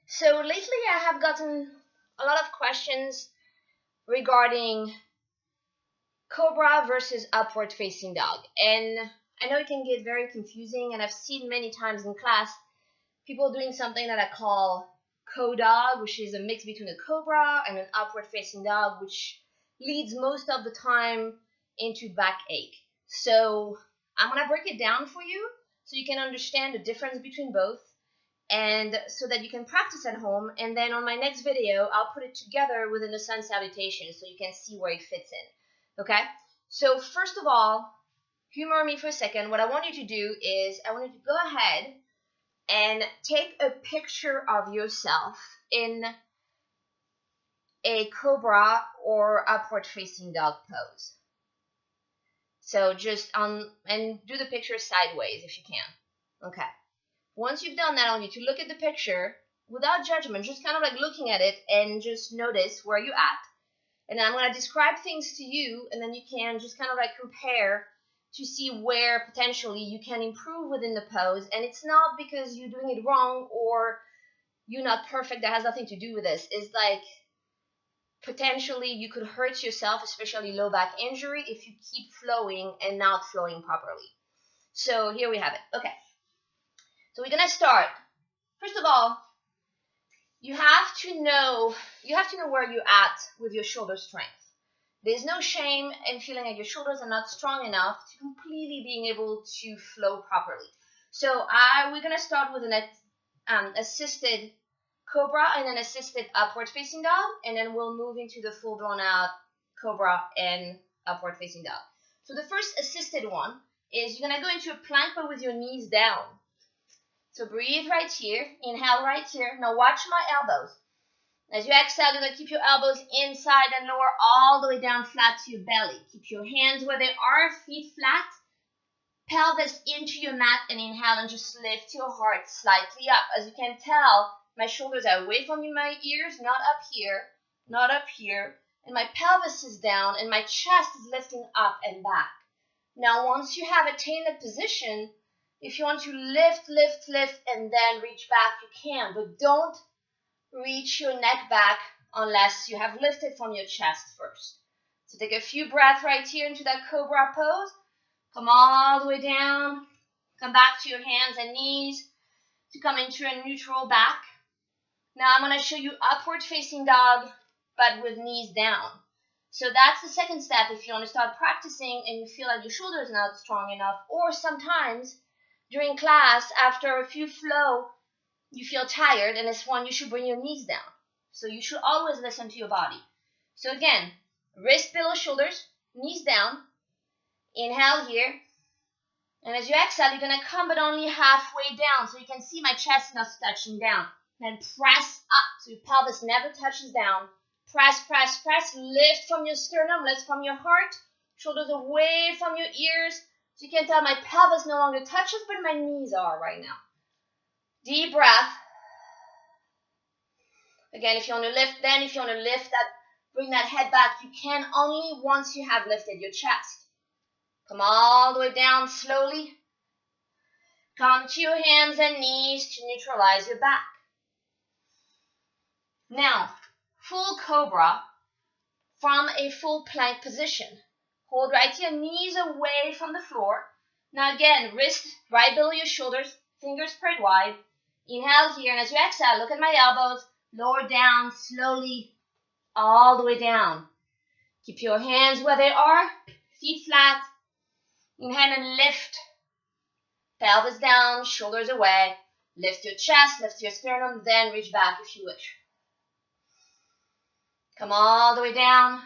So lately I have gotten a lot of questions regarding Cobra versus upward facing dog. And I know it can get very confusing, and I've seen many times in class people doing something that I call co-dog, which is a mix between a cobra and an upward facing dog, which leads most of the time into backache. So I'm going to break it down for you so you can understand the difference between both, and so that you can practice at home. And then on my next video, I'll put it together within the sun salutation so you can see where it fits in. Okay? So first of all, humor me for a second. What I want you to do is I want you to go ahead and take a picture of yourself in a cobra or upward facing dog pose. So just and do the picture sideways if you can. Okay. Once you've done that, I want you to look at the picture without judgment, just kind of like looking at it and just notice where you're at. And then I'm going to describe things to you, and then you can just kind of like compare to see where potentially you can improve within the pose. And it's not because you're doing it wrong or you're not perfect. That has nothing to do with this. It's like potentially you could hurt yourself, especially low back injury, if you keep flowing and not flowing properly. So here we have it. Okay. So we're gonna start. First of all, you have to know where you're at with your shoulder strength. There's no shame in feeling like your shoulders are not strong enough to completely being able to flow properly. So we're gonna start with an assisted cobra and an assisted upward facing dog, and then we'll move into the full drawn out cobra and upward facing dog. So the first assisted one is you're gonna go into a plank but with your knees down. So breathe right here, inhale right here. Now watch my elbows. As you exhale, you're going to keep your elbows inside and lower all the way down flat to your belly. Keep your hands where they are, feet flat, pelvis into your mat, and inhale and just lift your heart slightly up. As you can tell, my shoulders are away from my ears, not up here, not up here, and my pelvis is down and my chest is lifting up and back. Now once you have attained that position, if you want to lift, and then reach back, you can. But don't reach your neck back unless you have lifted from your chest first. So take a few breaths right here into that cobra pose. Come all the way down. Come back to your hands and knees to come into a neutral back. Now I'm going to show you upward facing dog, but with knees down. So that's the second step if you want to start practicing and you feel like your shoulders are not strong enough, or sometimes during class, after a few flow, you feel tired, and it's when you should bring your knees down. So you should always listen to your body. So again, wrist below shoulders, knees down. Inhale here. And as you exhale, you're going to come but only halfway down. So you can see my chest not touching down. Then press up so your pelvis never touches down. Press. Lift from your sternum, lift from your heart. Shoulders away from your ears. So you can tell my pelvis no longer touches, but my knees are right now. Deep breath. Again, if you want to lift, bring that head back, you can only once you have lifted your chest. Come all the way down slowly. Come to your hands and knees to neutralize your back. Now, full cobra from a full plank position. Hold right here, knees away from the floor. Now again, wrist right below your shoulders, fingers spread wide. Inhale here, and as you exhale, look at my elbows. Lower down slowly, all the way down. Keep your hands where they are, feet flat. Inhale and lift. Pelvis down, shoulders away. Lift your chest, lift your sternum, then reach back if you wish. Come all the way down.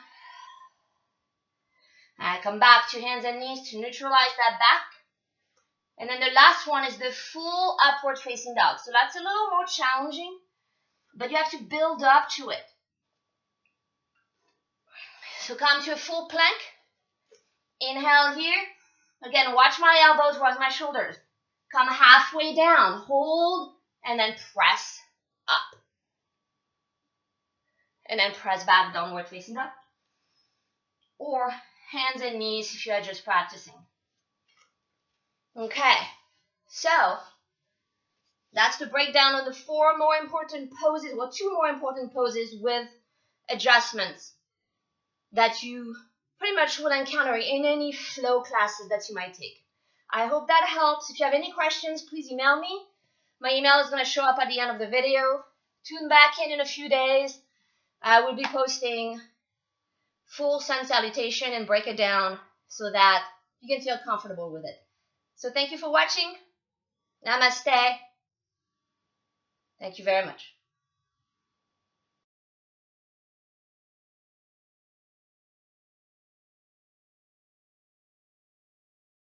And come back to hands and knees to neutralize that back. And then the last one is the full upward facing dog. So that's a little more challenging, but you have to build up to it. So come to a full plank. Inhale here. Again, watch my elbows, watch my shoulders. Come halfway down, hold, and then press up. And then press back, downward facing dog. Or hands and knees if you are just practicing. Okay, so That's the breakdown of the 4 more important poses, or 2 more important poses with adjustments that you pretty much will encounter in any flow classes that you might take. I hope that helps. If you have any questions, please email me. My email is going to show up at the end of the video. Tune back in a few days. I will be posting full sun salutation and break it down so that you can feel comfortable with it. So thank you for watching. Namaste. Thank you very much.